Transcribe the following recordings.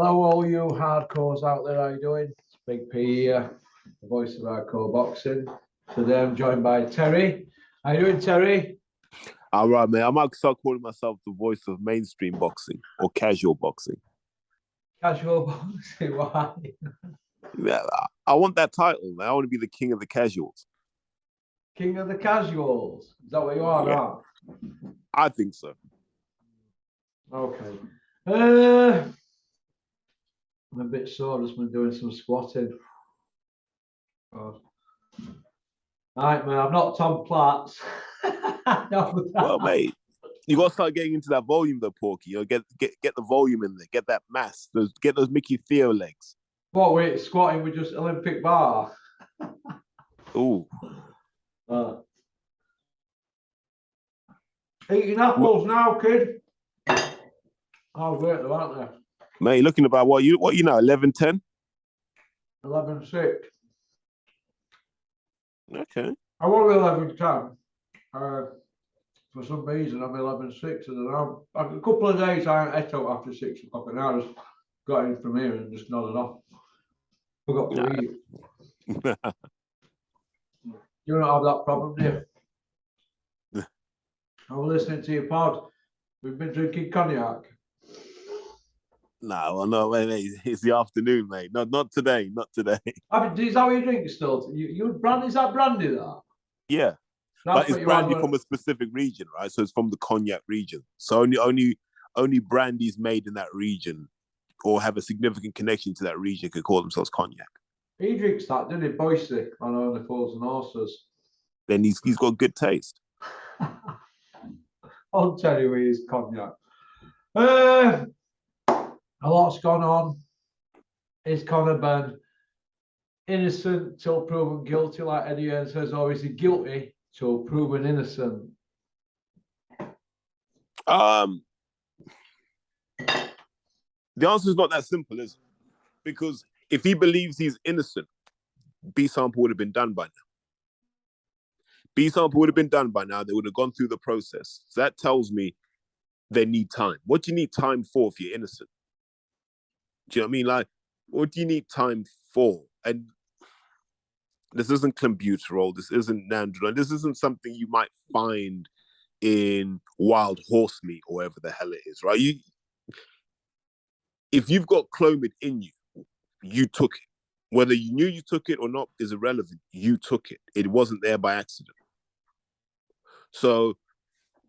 Hello, all you hardcores out there. How you doing? It's Big P here, the voice of hardcore boxing. Today I'm joined by Terry. How you doing, Terry? All right, man. I might start calling myself the voice of mainstream boxing or casual boxing. Casual boxing. Why? Yeah, I want that title, man. I want to be the king of the casuals. King of the casuals. Is that what you are now? I think so. Okay. I'm a bit sore. I've just been doing some squatting. Oh. All right, man. I'm not Tom Platz. Well, mate, you got to start getting into that volume, though, Porky. You know, get the volume in there. Get that mass. Get those Mickey Theo legs. What, wait, squatting with just Olympic bar? Ooh. Eating apples now, kid. Oh, great, aren't they? Mate, you're looking about what you know, 11-10? 11-6. Okay. I was 11-10. For some reason, I'm 11-6, and then a couple of days I ate out after 6 o'clock, and I just got in from here and just nodded off. Forgot to eat. You don't have that problem, do you? I was listening to your pod. We've been drinking cognac. No, mate, it's the afternoon, mate. Not today, not today. I mean, is that what you drink still? Is that brandy, that? Yeah. But it's brandy from a specific region, right? So it's from the cognac region. So only brandies made in that region or have a significant connection to that region can call themselves cognac. He drinks that, didn't he? Boise on Only Fools and Horses. Then he's got good taste. I'll tell you his cognac. A lot's gone on. Is Conor Benn innocent till proven guilty, like Eddie Hearn says, or is he guilty till proven innocent? The answer is not that simple, is it? Because if he believes he's innocent, B sample would have been done by now. B sample would have been done by now. They would have gone through the process. So that tells me they need time. What do you need time for if you're innocent? Do you know what I mean? Like, what do you need time for? And this isn't clenbuterol. This isn't nandrolone. This isn't something you might find in wild horse meat or whatever the hell it is, right? If you've got Clomid in you, you took it. Whether you knew you took it or not is irrelevant. You took it. It wasn't there by accident. So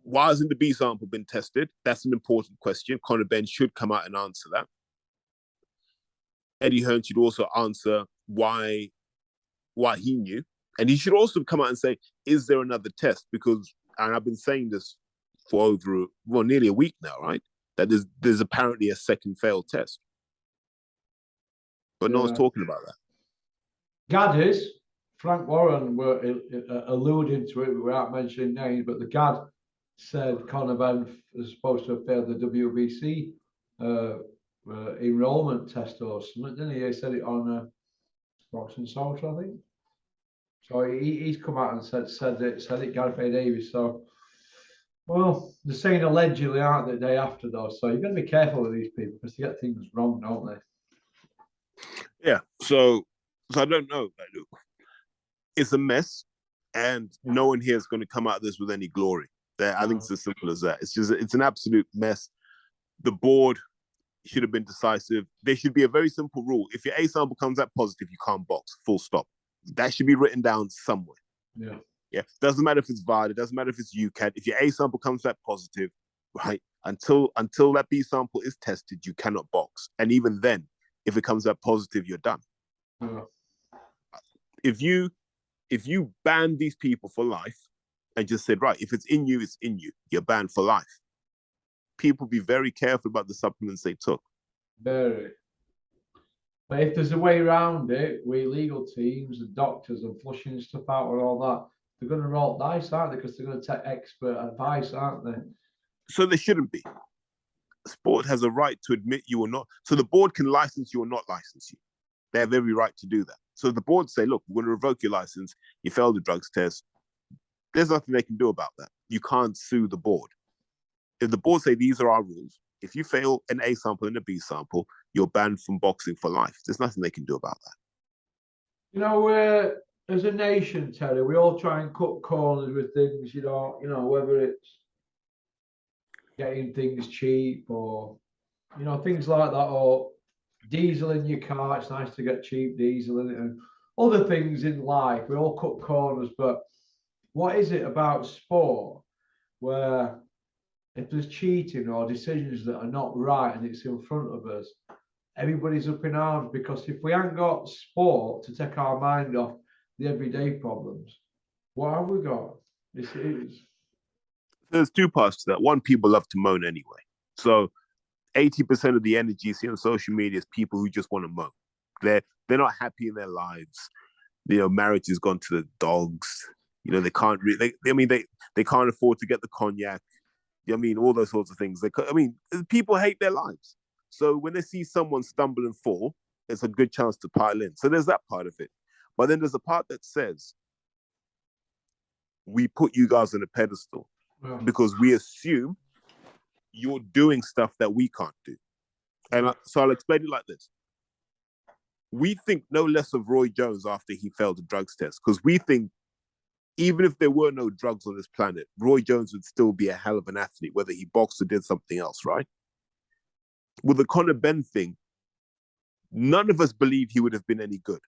why hasn't the B sample been tested? That's an important question. Conor Benn should come out and answer that. Eddie Hearn should also answer why he knew. And he should also come out and say, is there another test? Because, and I've been saying this for nearly a week now, right? That there's apparently a second failed test. But no one's talking about that. Gaddis, Frank Warren were alluding to it without mentioning names, but the Gad said Conor Benn is supposed to have failed the WBC enrollment test or something, didn't he? He said it on Boxing Social, I think. So he's come out and said it, Gareth A. Davies. So, well, they're saying allegedly, aren't they, the day after, though? So you've got to be careful with these people because they get things wrong, don't they? Yeah. So I don't know. It's a mess, and no one here is going to come out of this with any glory. I think it's as simple as that. It's an absolute mess. The board should have been decisive. There should be a very simple rule. If your A sample comes out positive, you can't box. Full stop. That should be written down somewhere. Yeah. Yeah. Doesn't matter if it's VAR. It doesn't matter if it's UCAD. If your A sample comes back positive, right, until that B sample is tested, you cannot box. And even then, if it comes back positive, you're done. Yeah. If you ban these people for life and just said, right, if it's in you, it's in you. You're banned for life. People be very careful about the supplements they took. Very. But if there's a way around it, with legal teams and doctors and flushing stuff out and all that, they're going to roll dice, aren't they? Because they're going to take expert advice, aren't they? So they shouldn't be. Sport has a right to admit you or not. So the board can license you or not license you. They have every right to do that. So the board say, look, we're going to revoke your license. You failed the drugs test. There's nothing they can do about that. You can't sue the board. If the board say these are our rules, if you fail an A sample and a B sample, you're banned from boxing for life. There's nothing they can do about that. You know, as a nation, Terry, we all try and cut corners with things. Whether it's getting things cheap or things like that, or diesel in your car. It's nice to get cheap diesel in it, and other things in life. We all cut corners, but what is it about sport where if there's cheating or decisions that are not right and it's in front of us, everybody's up in arms? Because if we haven't got sport to take our mind off the everyday problems, what have we got? This is. There's two parts to that. One, people love to moan anyway. So 80% of the energy you see on social media is people who just want to moan. They're not happy in their lives. Marriage has gone to the dogs. They can't really. They can't afford to get the cognac. All those sorts of things. People hate their lives. So when they see someone stumble and fall, it's a good chance to pile in. So there's that part of it. But then there's a part that says, we put you guys on a pedestal because we assume you're doing stuff that we can't do. And so I'll explain it like this. We think no less of Roy Jones after he failed the drugs test, because we think even if there were no drugs on this planet, Roy Jones would still be a hell of an athlete, whether he boxed or did something else, right? With the Conor Benn thing, none of us believe he would have been any good,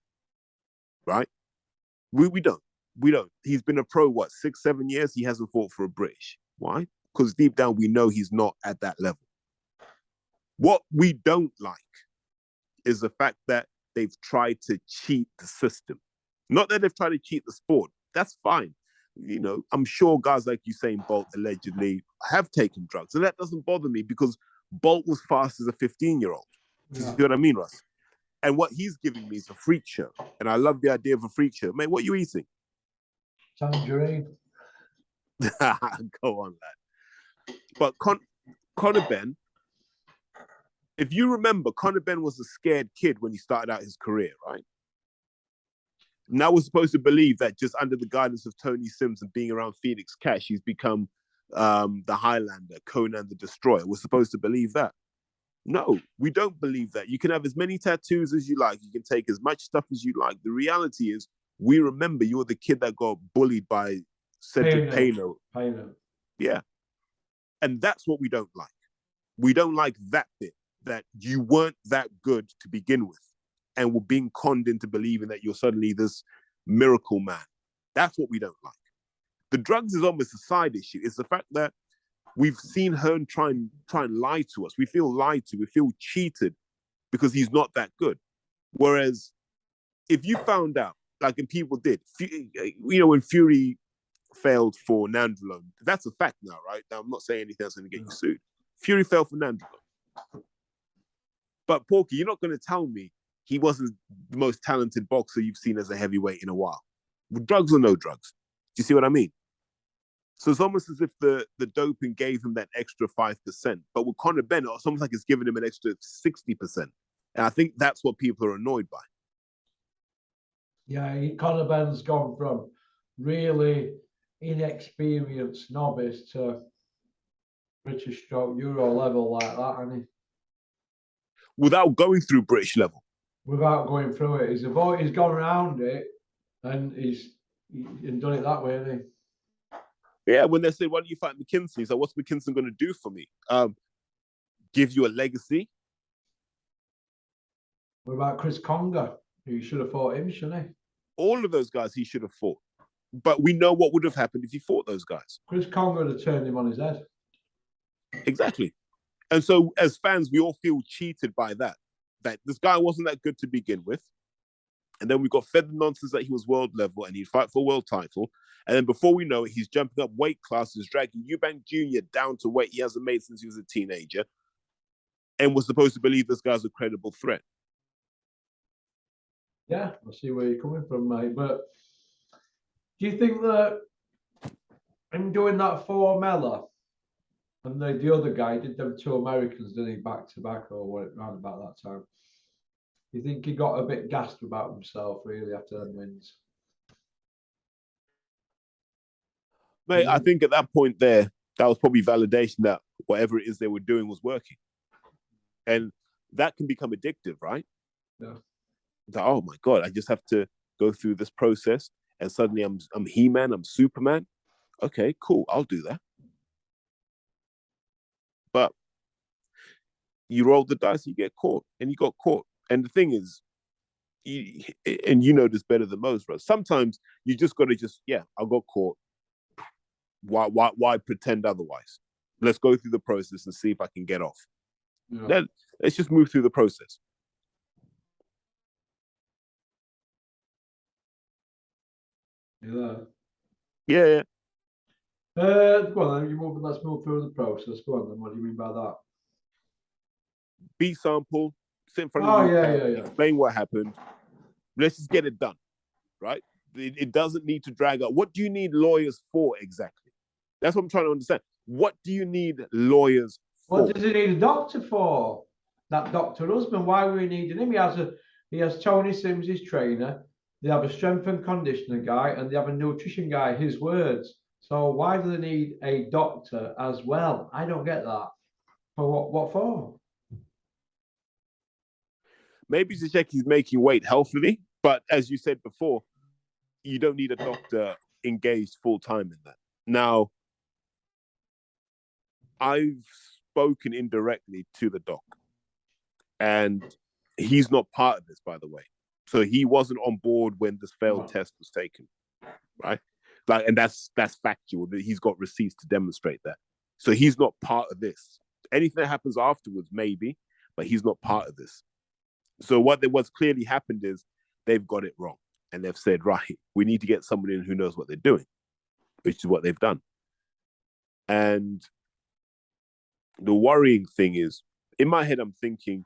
right? We don't. He's been a pro, 6, 7 years? He hasn't fought for a British. Why? Because deep down, we know he's not at that level. What we don't like is the fact that they've tried to cheat the system. Not that they've tried to cheat the sport. That's fine. I'm sure guys like Usain Bolt allegedly have taken drugs. And that doesn't bother me because Bolt was fast as a 15-year-old. Yeah. You see what I mean, Russ? And what he's giving me is a freak show. And I love the idea of a freak show. Mate, what are you eating? Tangerine. Go on, lad. But Conor Benn, if you remember, Conor Benn was a scared kid when he started out his career, right? Now we're supposed to believe that just under the guidance of Tony Sims and being around Phoenix Cash, he's become the Highlander, Conan the Destroyer. We're supposed to believe that. No, we don't believe that. You can have as many tattoos as you like. You can take as much stuff as you like. The reality is, we remember you're the kid that got bullied by Cedric Payno. Yeah. And that's what we don't like. We don't like that bit, that you weren't that good to begin with and were being conned into believing that you're suddenly this miracle man. That's what we don't like. The drugs is almost a side issue. It's the fact that we've seen Hearn try and lie to us. We feel lied to. We feel cheated because he's not that good. Whereas if you found out, like, and people did, when Fury failed for Nandrolone, that's a fact now, right? Now, I'm not saying anything that's going to get you sued. Fury failed for Nandrolone. But Porky, you're not going to tell me he wasn't the most talented boxer you've seen as a heavyweight in a while. With drugs or no drugs. Do you see what I mean? So it's almost as if the doping gave him that extra 5%. But with Conor Benn, it's almost like it's given him an extra 60%. And I think that's what people are annoyed by. Yeah, Conor Benn's gone from really inexperienced novice to British stroke Euro level like that, hasn't he? Without going through British level. Without going through it. He's gone around it and he's done it that way, hasn't he? Yeah, when they say, why don't you fight McKinson? He's like, what's McKinson going to do for me? Give you a legacy? What about Chris Conger? You should have fought him, shouldn't he? All of those guys he should have fought. But we know what would have happened if he fought those guys. Chris Conger would have turned him on his head. Exactly. And so as fans, we all feel cheated by that this guy wasn't that good to begin with. And then we got fed the nonsense that he was world level and he'd fight for a world title. And then before we know it, he's jumping up weight classes, dragging Eubank Jr. down to weight he hasn't made since he was a teenager. And we're supposed to believe this guy's a credible threat. Yeah, I see where you're coming from, mate. But do you think that him doing that for Mella and the other guy did them 2 Americans, didn't he, back to back or what, around about that time? Do you think he got a bit gassed about himself really after them wins? Mate, I think at that point there, that was probably validation that whatever it is they were doing was working. And that can become addictive, right? Yeah. Like, oh my God, I just have to go through this process and suddenly I'm He-Man, I'm Superman. Okay, cool, I'll do that. But you roll the dice, you get caught, and you got caught. And the thing is, and you know this better than most, bro. Sometimes you just got to I got caught. Why pretend otherwise? Let's go through the process and see if I can get off. Yeah. Let's just move through the process. Yeah. Yeah. Go on then. Let's move through the process. Go on then. What do you mean by that? B sample, sit in front Oh, of you, yeah. explain what happened. Let's just get it done, right? It doesn't need to drag out. What do you need lawyers for exactly? That's what I'm trying to understand. What do you need lawyers for? What does he need a doctor for? That Dr. Husband, why were we needing him? He has Tony Sims, his trainer. They have a strength and conditioning guy, and they have a nutrition guy, his words. So why do they need a doctor as well? I don't get that. For what for? Maybe to check he's making weight healthily, but as you said before, you don't need a doctor engaged full time in that. Now, I've spoken indirectly to the doc, and he's not part of this, by the way. So he wasn't on board when this failed test was taken, right? Like, and that's factual. That he's got receipts to demonstrate that. So he's not part of this. Anything that happens afterwards, maybe, but he's not part of this. So what's clearly happened is they've got it wrong, and they've said, right, we need to get somebody in who knows what they're doing, which is what they've done. And the worrying thing is, in my head, I'm thinking,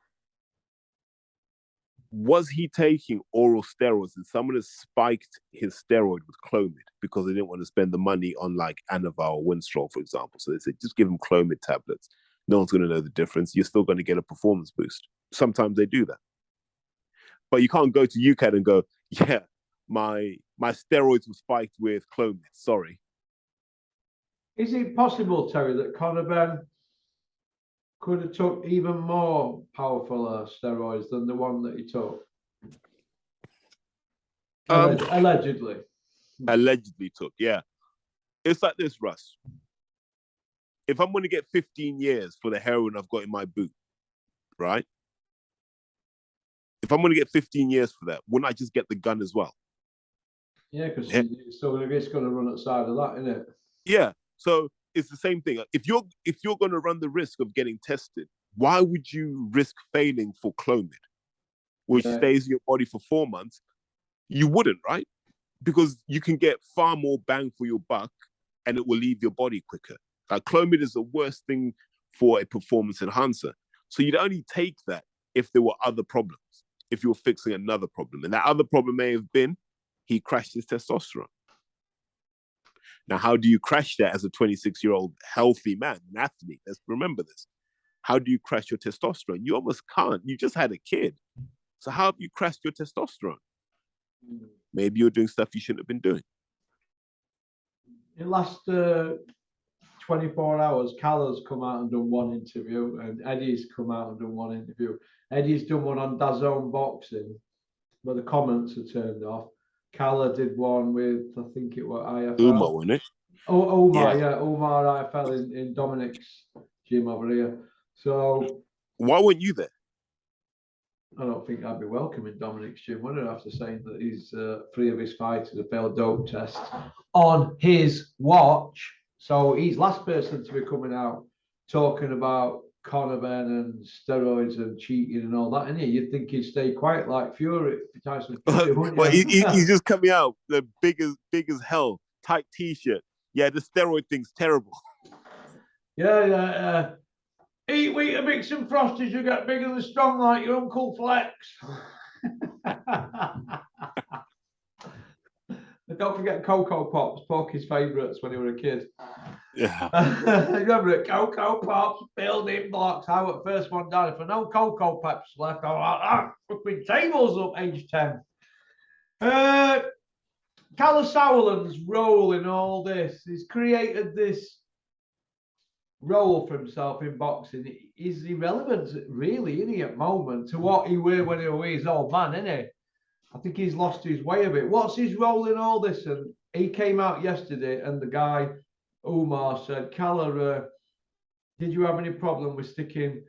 was he taking oral steroids and someone has spiked his steroid with Clomid because they didn't want to spend the money on like Anavar or Winstrol, for example? So they said, just give him Clomid tablets. No one's going to know the difference. You're still going to get a performance boost. Sometimes they do that. But you can't go to UCAD and go, yeah, my steroids were spiked with Clomid. Sorry. Is it possible, Terry, that Conor Benn could have took even more powerful steroids than the one that he took? Allegedly. Allegedly took, yeah. It's like this, Russ. If I'm going to get 15 years for the heroin I've got in my boot, right? If I'm going to get 15 years for that, wouldn't I just get the gun as well? Yeah, because it's going to run outside of that, isn't it? Yeah. So it's the same thing. If you're going to run the risk of getting tested, why would you risk failing for Clomid, which stays in your body for 4 months? You wouldn't, right? Because you can get far more bang for your buck, and it will leave your body quicker. Clomid is the worst thing for a performance enhancer. So you'd only take that if there were other problems, if you were fixing another problem. And that other problem may have been he crashed his testosterone. Now, how do you crash that as a 26-year-old healthy man, an athlete? Let's remember this. How do you crash your testosterone? You almost can't. You just had a kid. So how have you crashed your testosterone? Maybe you're doing stuff you shouldn't have been doing. In the last 24 hours, Callum's come out and done one interview, and Eddie's come out and done one interview. Eddie's done one on DAZN Boxing, but the comments are turned off. Calla did one with, I think it was IFL. Umar, wasn't it? Oh, Umar, yeah. Umar IFL in Dominic's gym over here. So why weren't you there? I don't think I'd be welcome in Dominic's gym, would I, after saying that he's 3 of his fighters have failed dope tests on his watch. So he's last person to be coming out talking about Conor Benn and steroids and cheating and all that, and you'd think he'd stay quiet like Fury, Tyson Fury, wouldn't you? Well, he's just coming out the big as hell, tight t-shirt. Yeah, the steroid thing's terrible. Yeah. Eat wheat and mix some frosties, you get bigger and strong like your Uncle Flex. Don't forget Cocoa Pops, Porky's favourites when he was a kid. Yeah. Remember it? Cocoa Pops, building blocks. I was the first one down. If no Cocoa Pops left, I'm like, fucking tables up age 10. Callum Sauerland's role in all this. He's created this role for himself in boxing is irrelevant, really, isn't he, at the moment, to what he were when he was his old man, isn't he? I think he's lost his way a bit. What's his role in all this? And he came out yesterday, and the guy, Umar, said, Calla, did you have any problem with sticking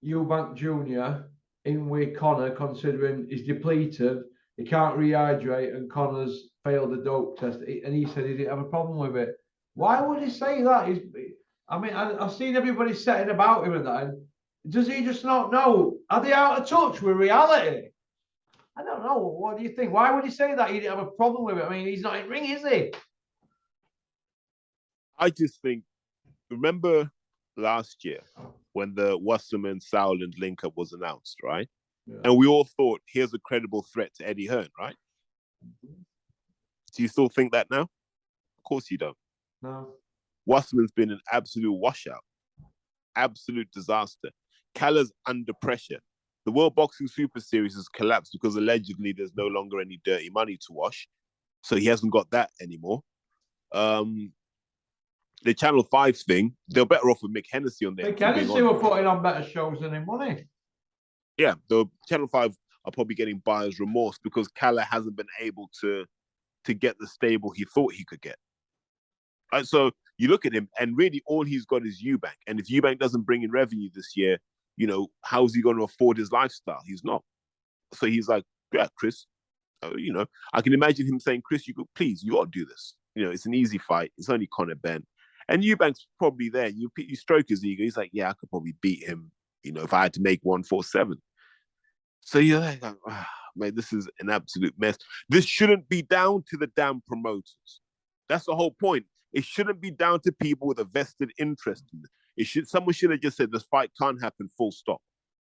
Eubank Jr. in with Connor, considering he's depleted, he can't rehydrate, and Connor's failed the dope test? And he said he didn't have a problem with it. Why would he say that? I mean, I've seen everybody setting about him and that. And does he just not know? Are they out of touch with reality? I don't know. What do you think? Why would he say that? He didn't have a problem with it. I mean, he's not in ring, is he? I just think, remember last year when the Wasserman Sauerland link up was announced, right? Yeah. And we all thought, here's a credible threat to Eddie Hearn, right? Do you still think that now? Of course you don't. No. Wasserman's been an absolute washout, absolute disaster. Calla's under pressure. The World Boxing Super Series has collapsed because allegedly there's no longer any dirty money to wash. So he hasn't got that anymore. The Channel 5 thing, they're better off with Mick Hennessy on there. Mick Hennessy were putting on better shows than him, wasn't he? Yeah, the Channel 5 are probably getting buyer's remorse because Calla hasn't been able to get the stable he thought he could get. Right, so you look at him, and really all he's got is Eubank. And if Eubank doesn't bring in revenue this year, you know, how's he going to afford his lifestyle? He's not. So he's like, yeah, Chris, you know, I can imagine him saying, Chris, please, you got to do this. You know, it's an easy fight. It's only Conor Benn. And Eubank's probably there. You stroke his ego. He's like, yeah, I could probably beat him, you know, if I had to make 147. So you're like, oh, man, this is an absolute mess. This shouldn't be down to the damn promoters. That's the whole point. It shouldn't be down to people with a vested interest in it. Someone should have just said this fight can't happen, full stop.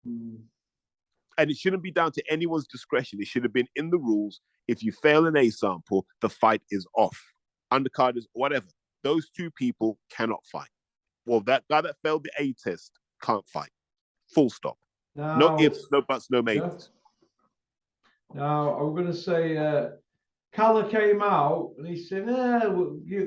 And it shouldn't be down to anyone's discretion. It should have been in the rules. If you fail an A sample, the fight is off. Undercarders, whatever. Those two people cannot fight. Well, that guy that failed the A test can't fight. Full stop. Now, no ifs, no buts, no maybes. Yeah. Now, I'm going to say, Calla came out and he said,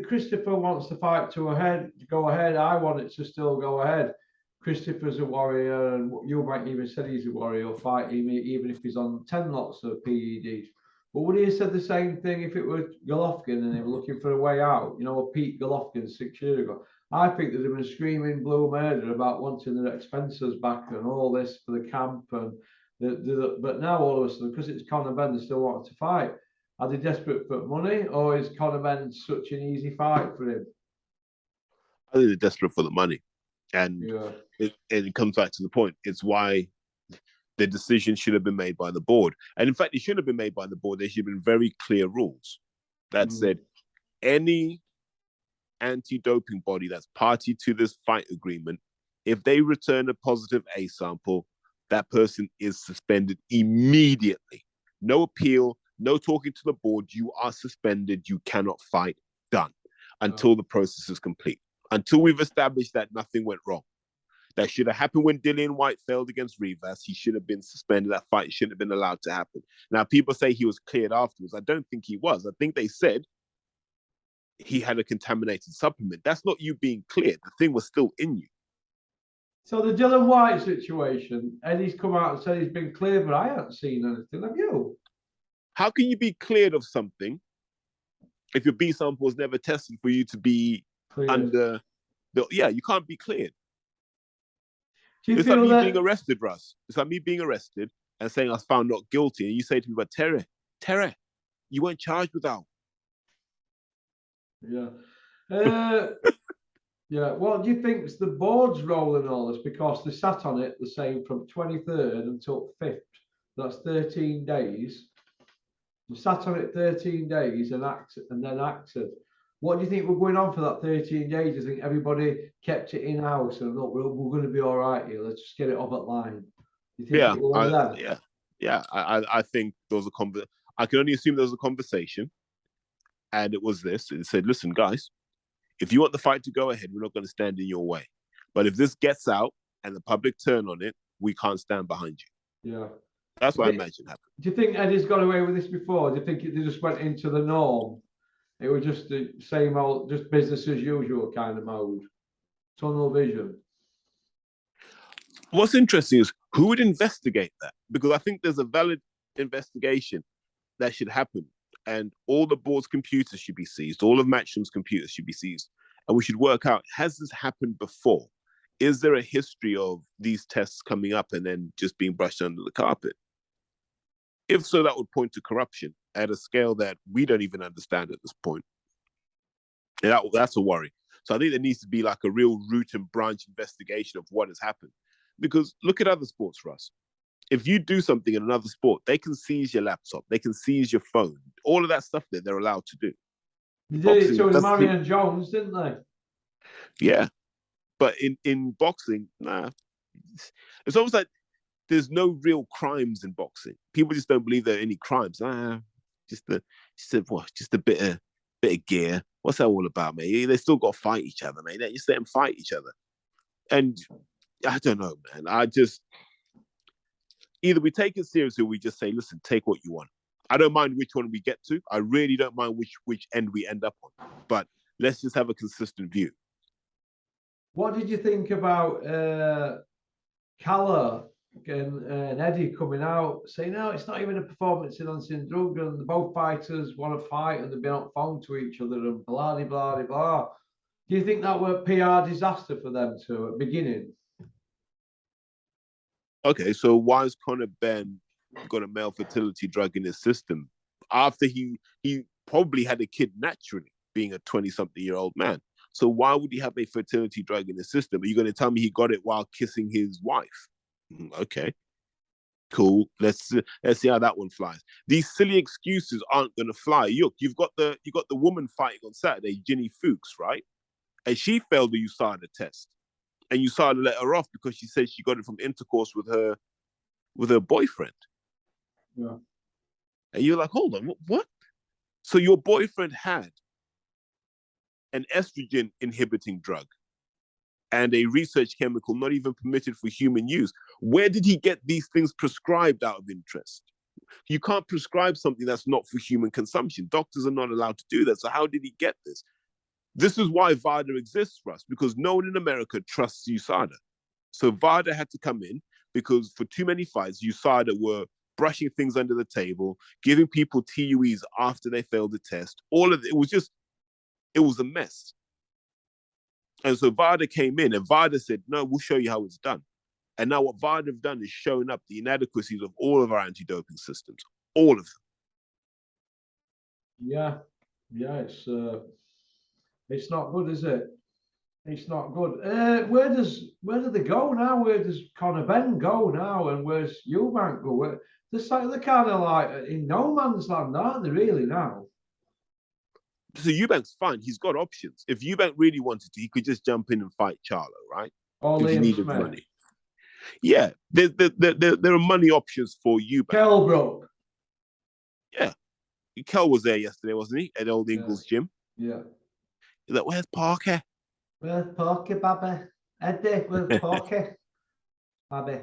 Christopher wants the fight to go ahead. I want it to still go ahead. Christopher's a warrior, and Eubank even said he's a warrior. He'll fight him even if he's on 10 lots of PEDs. But would he have said the same thing if it were Golovkin and they were looking for a way out? You know, Pete Golovkin 6 years ago. I think they'd have been screaming blue murder about wanting their expenses back and all this for the camp. But now all of a sudden, because it's Conor Benn, they still want to fight. Are they desperate for money, or is Conor Benn such an easy fight for him? I think they're desperate for the money. And it comes back to the point. It's why the decision should have been made by the board. And in fact, it should have been made by the board. There should have been very clear rules that said any anti-doping body that's party to this fight agreement, if they return a positive A sample, that person is suspended immediately. No appeal, no talking to the board. You are suspended. You cannot fight. Done. Until the process is complete. Until we've established that nothing went wrong. That should have happened when Dillian White failed against Rivas. He should have been suspended. That fight shouldn't have been allowed to happen. Now, people say he was cleared afterwards. I don't think he was. I think they said he had a contaminated supplement. That's not you being cleared. The thing was still in you. So the Dillian White situation, Eddie's come out and said he's been cleared, but I haven't seen anything. Have you? How can you be cleared of something if your B sample was never tested for you to be cleared under the... Yeah, you can't be cleared. It's like me being arrested, Russ. It's like me being arrested and saying I was found not guilty. And you say to me, but Terry, you weren't charged with that. Yeah. Yeah. What do you think is the board's role in all this? Because they sat on it the same from 23rd until 5th. That's 13 days. They sat on it 13 days and then acted. What do you think were going on for that 13 days? Do you think everybody kept it in-house and look, we're going to be all right here. Let's just get it off at line. Do you think I think there was I can only assume there was a conversation, and it was this. It said, listen, guys, if you want the fight to go ahead, we're not going to stand in your way. But if this gets out and the public turn on it, we can't stand behind you. Yeah. That's what I imagine happened. Do you think Eddie's got away with this before? Do you think they just went into the norm? It was just the same old, just business as usual kind of mode. tunnel vision. What's interesting is who would investigate that? Because I think there's a valid investigation that should happen, and all the board's computers should be seized. All of Matchroom's computers should be seized, and we should work out: has this happened before? Is there a history of these tests coming up and then just being brushed under the carpet? If so, that would point to corruption at a scale that we don't even understand at this point. And that's a worry. So I think there needs to be like a real root and branch investigation of what has happened. Because look at other sports, Russ. If you do something in another sport, they can seize your laptop, they can seize your phone, all of that stuff that they're allowed to do. They did it to Marion Jones, didn't they? Yeah. But in boxing, nah. It's almost like there's no real crimes in boxing. People just don't believe there are any crimes. Just a bit of gear. What's that all about, mate? They still got to fight each other, mate. They just let them fight each other. And I don't know, man. Either we take it seriously or we just say, listen, take what you want. I don't mind which one we get to. I really don't mind which end we end up on. But let's just have a consistent view. What did you think about Calla and Eddie coming out saying, no, it's not even a performance-enhancing drug, and both fighters want to fight and they've been on phone to each other and blah, blah, blah, blah. Do you think that were a PR disaster for them too at the beginning? Okay, so why has Conor Benn got a male fertility drug in his system after he probably had a kid naturally, being a 20-something-year-old man? So why would he have a fertility drug in his system? Are you going to tell me he got it while kissing his wife? Okay, cool. Let's see how that one flies. These silly excuses aren't going to fly. You've got the woman fighting on Saturday, Ginny Fuchs, right? And she failed the USADA test, and USADA let her off because she said she got it from intercourse with her boyfriend. Yeah. And you're like, hold on, what? So your boyfriend had an estrogen inhibiting drug and a research chemical not even permitted for human use. Where did he get these things prescribed out of interest? You can't prescribe something that's not for human consumption. Doctors are not allowed to do that. So how did he get this? This is why VADA exists, Russ, because no one in America trusts USADA. So VADA had to come in because for too many fights, USADA were brushing things under the table, giving people TUEs after they failed the test. All of it was a mess. And so VADA came in and VADA said, no, we'll show you how it's done. And now what VADA have done is shown up the inadequacies of all of our anti-doping systems, all of them. Yeah, it's not good, is it? It's not good. Where do they go now? Where does Conor Benn go now? And where's Eubank go? They're kind of like in no man's land, aren't they, really, now? So Eubank's fine. He's got options. If Eubank really wanted to, he could just jump in and fight Charlo, right? Or if he Liam needed Smith. money. Yeah, there are money options for Eubank. Kell Brook. Yeah. Kell was there yesterday, wasn't he? At Old Ingles gym. Yeah. He's like, where's Parker? Where's Parker, Babby? Eddie, where's Parker? Babby.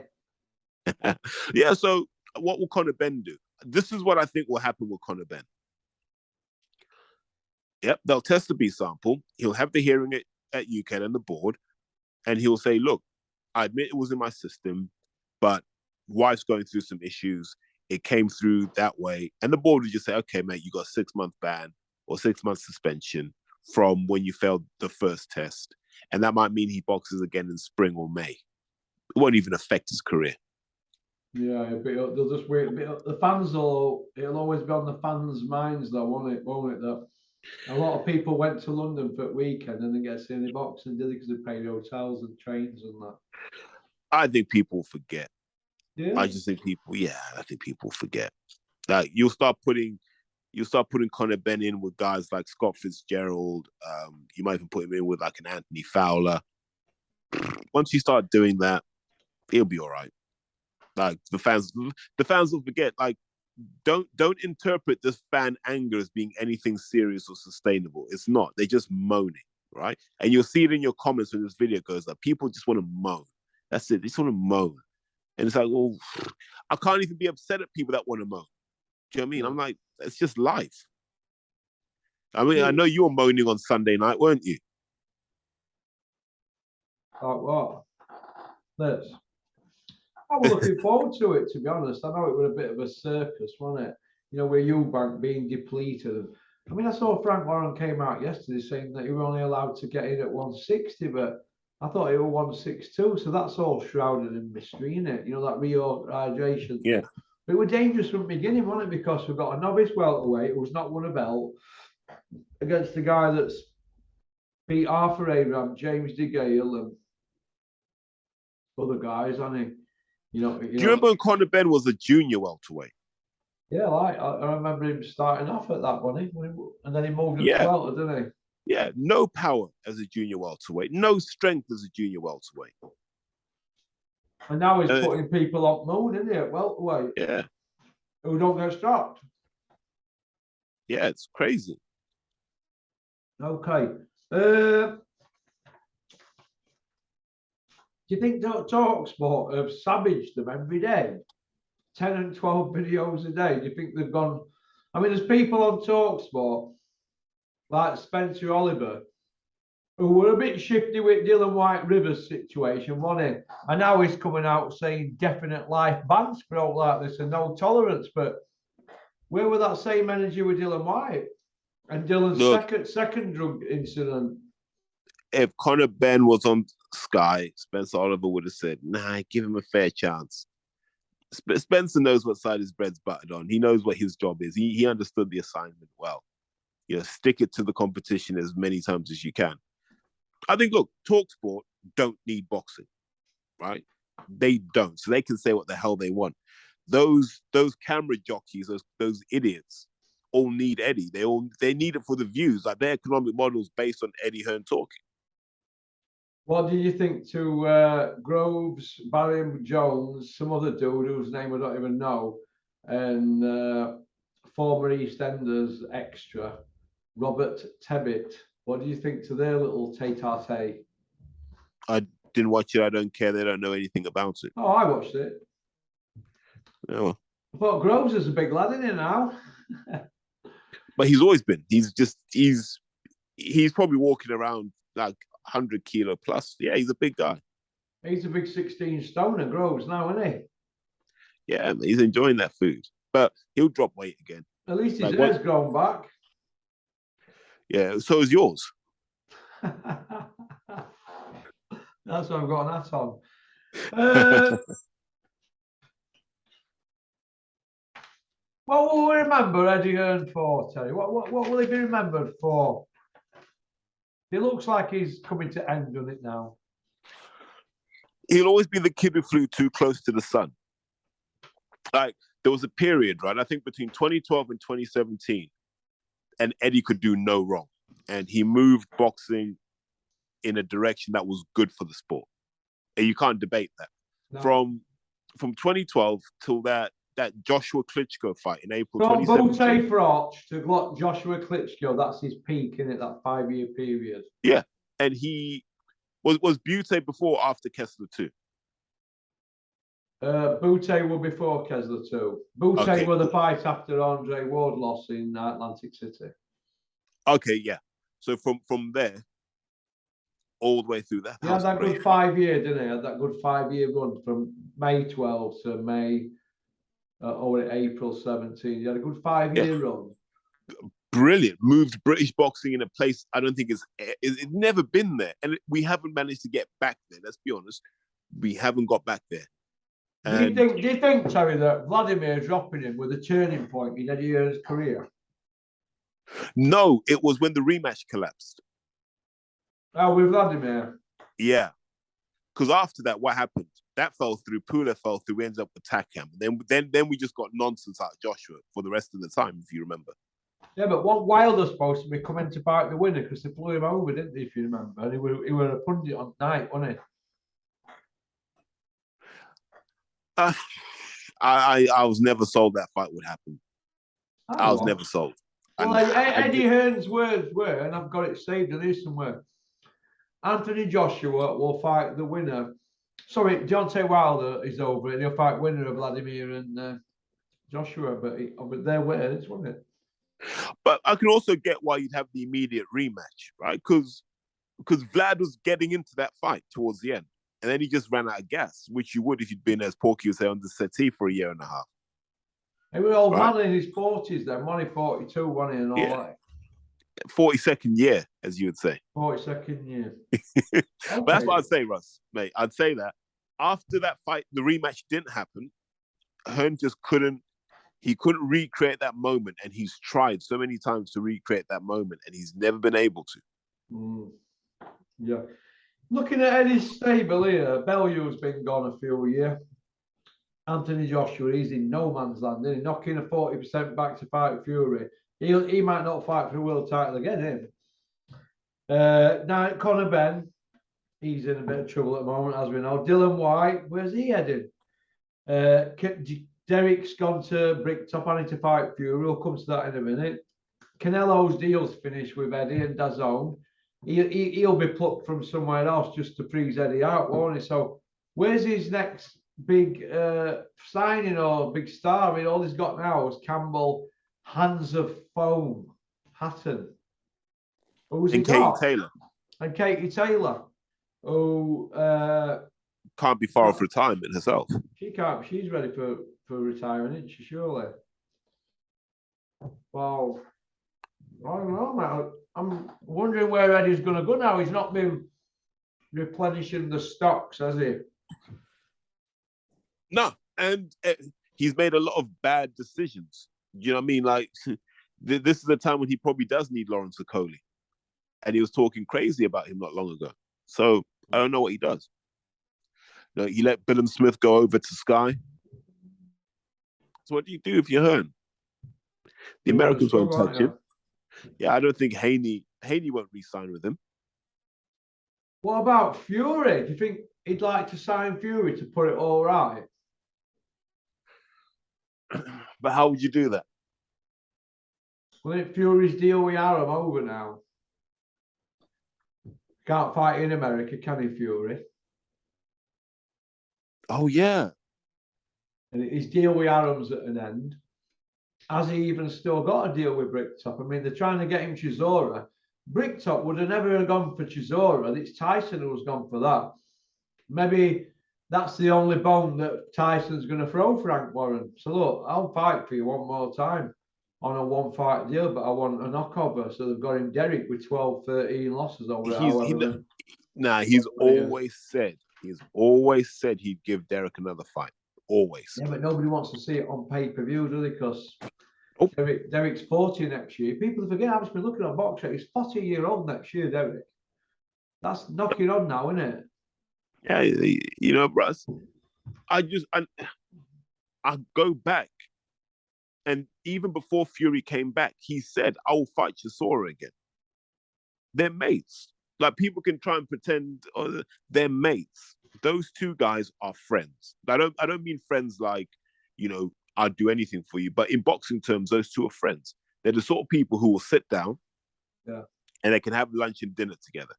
Yeah, so what will Conor Benn do? This is what I think will happen with Conor Benn. Yep, they'll test the B sample. He'll have the hearing at UCAN and the board, and he'll say, look, I admit it was in my system, but wife's going through some issues. It came through that way. And the board would just say, okay, mate, you got a 6-month ban or 6-month suspension from when you failed the first test. And that might mean he boxes again in spring or May. It won't even affect his career. Yeah, they'll just wait. The fans it'll always be on the fans' minds, though, won't it? That a lot of people went to London for the weekend and didn't get to see any boxing, did they? Because they paid hotels and trains and that. I think people forget. Yeah. I think people forget. Like you'll start putting Conor Benn in with guys like Scott Fitzgerald. You might even put him in with like an Anthony Fowler. Once you start doing that, he'll be all right. Like the fans will forget. Like, don't interpret this fan anger as being anything serious or sustainable. It's not. They're just moaning, right? And you'll see it in your comments when this video goes up. People just want to moan. That's it. They just want to moan. And it's like, well, I can't even be upset at people that want to moan. Do you know what I mean? I'm like, it's just life. I mean, I know you were moaning on Sunday night, weren't you? Like what? This. I was looking forward to it, to be honest. I know it was a bit of a circus, wasn't it? You know, with Eubank being depleted. I mean, I saw Frank Warren came out yesterday saying that he was only allowed to get in at 160, but I thought it was 162. So that's all shrouded in mystery, isn't it? You know, that reorganization Yeah. thing. But it was dangerous from the beginning, wasn't it? Because we've got a novice welterweight who's not won a belt against the guy that's beat Arthur Abraham, James DeGale, and other guys, hasn't he? Do you remember when Conor Benn was a junior welterweight? Yeah, like I remember him starting off at that one, and then he moved up to welter, didn't he? Yeah, no power as a junior welterweight, no strength as a junior welterweight. And now he's putting people on mood, isn't he, at welterweight? Yeah. Who don't get stopped. Yeah, it's crazy. Okay. Do you think TalkSport have savaged them every day? 10 and 12 videos a day. Do you think they've gone? I mean, there's people on TalkSport like Spencer Oliver who were a bit shifty with Dylan White Rivers situation, wasn't he? And now he's coming out saying definite life bans for all like this and no tolerance. But where were that same energy with Dylan White and Dylan's second drug incident? If Conor Benn was on Sky, Spencer Oliver would have said, "Nah, give him a fair chance." Spencer knows what side his bread's buttered on. He knows what his job is. He understood the assignment well. You know, stick it to the competition as many times as you can. I think, look, TalkSport don't need boxing, right? They don't. So they can say what the hell they want. Those camera jockeys, those idiots, all need Eddie. They need it for the views. Like their economic model's based on Eddie Hearn talking. What do you think to Groves, Barry Jones, some other dude whose name I don't even know, and former EastEnders extra, Robert Tebbit? What do you think to their little tete-a-tete? I didn't watch it. I don't care. They don't know anything about it. Oh, I watched it. Yeah, well. I thought Groves is a big lad in it now. But he's always been. He's probably walking around like 100 kilo plus. Yeah, he's a big guy. He's a big 16 stoner, Groves now, isn't he? Yeah, he's enjoying that food. But he'll drop weight again. At least his hair's grown back. Yeah, so is yours. That's why I've got an hat on. What will we remember Eddie Hearn for, Terry? What will he be remembered for? He looks like he's coming to end on it now. He'll always be the kid who flew too close to the sun. Like, there was a period, right? I think between 2012 and 2017, and Eddie could do no wrong. And he moved boxing in a direction that was good for the sport. And you can't debate that. No. From 2012 till that Joshua Klitschko fight in April 2017. From Bute Froch to Joshua Klitschko, that's his peak, isn't it? That 5-year period. Yeah. And he was Bute before or after Kessler 2? Bute were before Kessler 2. Bute were the fight after Andre Ward lost in Atlantic City. Okay, yeah. So from there, all the way through that. He had that good 5-year, didn't he? Had that good 5-year run from May 12 to May or April 17. He had a good 5-year run. Brilliant. Moved British boxing in a place I don't think it's never been there. And we haven't managed to get back there. Let's be honest. We haven't got back there. Do you think, Terry, that Vladimir dropping him was a turning point in Eddie Hearn's career? No, it was when the rematch collapsed. Oh, with Vladimir? Yeah. Because after that, what happened? That fell through. Pula fell through. We ended up with Takam. Then we just got nonsense out of Joshua for the rest of the time, if you remember. Yeah, but Wilder's supposed to be coming to fight the winner because they flew him over, didn't they, if you remember? And he were a pundit on night, wasn't he? I was never sold that fight would happen. I was never sold. Well, Eddie Hearn's words were, and I've got it saved in here somewhere, Anthony Joshua will fight the winner. Sorry, Deontay Wilder is over and he'll fight winner of Vladimir and Joshua, but their words, wasn't it? But I can also get why you'd have the immediate rematch, right? Because because Vlad was getting into that fight towards the end. And then he just ran out of gas, which you would if you'd been, as Porky would say, on the settee for a year and a half. He was old Right. man in his 40s then, wasn't he? 42, wasn't he? And all Yeah. that. 42nd year, as you would say. 42nd year. But that's what I'd say, Russ, mate. I'd say that after that fight, the rematch didn't happen. Hearn just couldn't recreate that moment, and he's tried so many times to recreate that moment, and he's never been able to. Yeah. Looking at Eddie's stable here, Bellew's been gone a few years. Anthony Joshua, he's in no man's land, isn't he? Knocking a 40% back to fight Fury. He might not fight for the world title again, him. Now, Conor Benn, he's in a bit of trouble at the moment, as we know. Dylan White, where's he heading? Derek's gone to Bricktop, having to fight Fury. We'll come to that in a minute. Canelo's deal's finished with Eddie and DAZN. He'll be plucked from somewhere else just to freeze Eddie out, won't he? So where's his next big signing or big star? I mean, all he's got now is Campbell, Hands of Foam, Hatton. Who's he Katie got? Taylor. And Katie Taylor, who can't be far off retirement herself. She can't. She's ready for retirement, isn't she? Surely. Well, I don't know, man. I'm wondering where Eddie's going to go now. He's not been replenishing the stocks, has he? No, and he's made a lot of bad decisions. You know what I mean? Like, this is a time when he probably does need Lawrence Okoli. And he was talking crazy about him not long ago. So I don't know what he does. You know, he let Billum Smith go over to Sky. So what do you do if you're Hearn? The Americans won't touch him. Yeah, I don't think Haney won't re-sign with him. What about Fury? Do you think he'd like to sign Fury to put it all right? But how would you do that? Well, if Fury's deal with Arum over now. Can't fight in America, can he, Fury? Oh, yeah. And his deal with Arum's at an end. Has he even still got a deal with Bricktop? I mean, they're trying to get him Chisora. Bricktop would have never gone for Chisora. It's Tyson who's gone for that. Maybe that's the only bone that Tyson's going to throw Frank Warren. So look, I'll fight for you one more time on a one-fight deal, but I want a knockover. So they've got him Derek with 12, 13 losses over he's always said he'd give Derek another fight. Always. Yeah, but nobody wants to see it on pay-per-view, do they? Because Derek's 40 next year. People forget I've just been looking at boxing. He's 40-year-old next year, Derek. That's knocking on now, isn't it? Yeah, you know, Russ, I go back, and even before Fury came back, he said, I will fight Chisora again. They're mates. Like, people can try and pretend they're mates. Those two guys are friends. I don't mean friends like, you know, I'd do anything for you, but in boxing terms, those two are friends. They're the sort of people who will sit down, and they can have lunch and dinner together.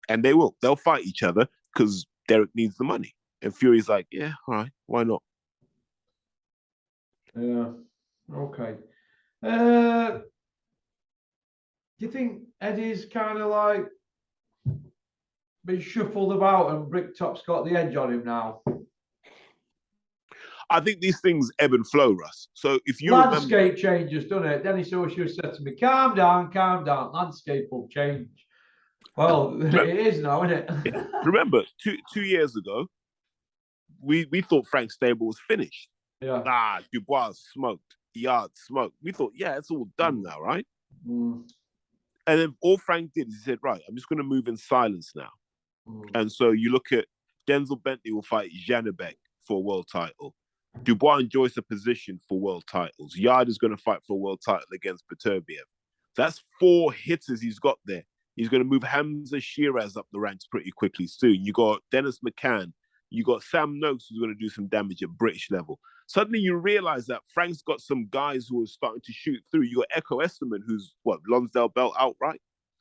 And they'll fight each other because Derek needs the money. And Fury's like, yeah, all right, why not? Yeah, okay. Do you think Eddie's kind of like been shuffled about and Bricktop's got the edge on him now? I think these things ebb and flow, Russ. So if you landscape changes, doesn't it? Dennis O'Shea said to me, calm down, landscape will change. Well, it is now, isn't it? Remember, two years ago, we thought Frank Stable was finished. Yeah. Dubois smoked, Yard smoked. We thought, yeah, it's all done now, right? Mm. And then all Frank did is he said, right, I'm just going to move in silence now. And so you look at Denzel Bentley will fight Janibek for a world title. Dubois enjoys a position for world titles. Yard is going to fight for a world title against Beterbiev. That's 4 hitters he's got there. He's going to move Hamza Shiraz up the ranks pretty quickly soon. You got Dennis McCann. You got Sam Noakes who's going to do some damage at British level. Suddenly you realize that Frank's got some guys who are starting to shoot through. You got Echo Esterman, who's Lonsdale belt outright.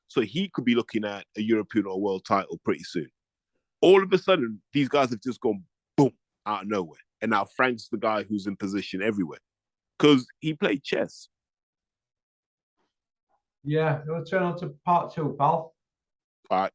So he could be looking at a European or world title pretty soon. All of a sudden, these guys have just gone boom out of nowhere. And now Frank's the guy who's in position everywhere because he played chess. Yeah, we'll turn on to part 2, pal. part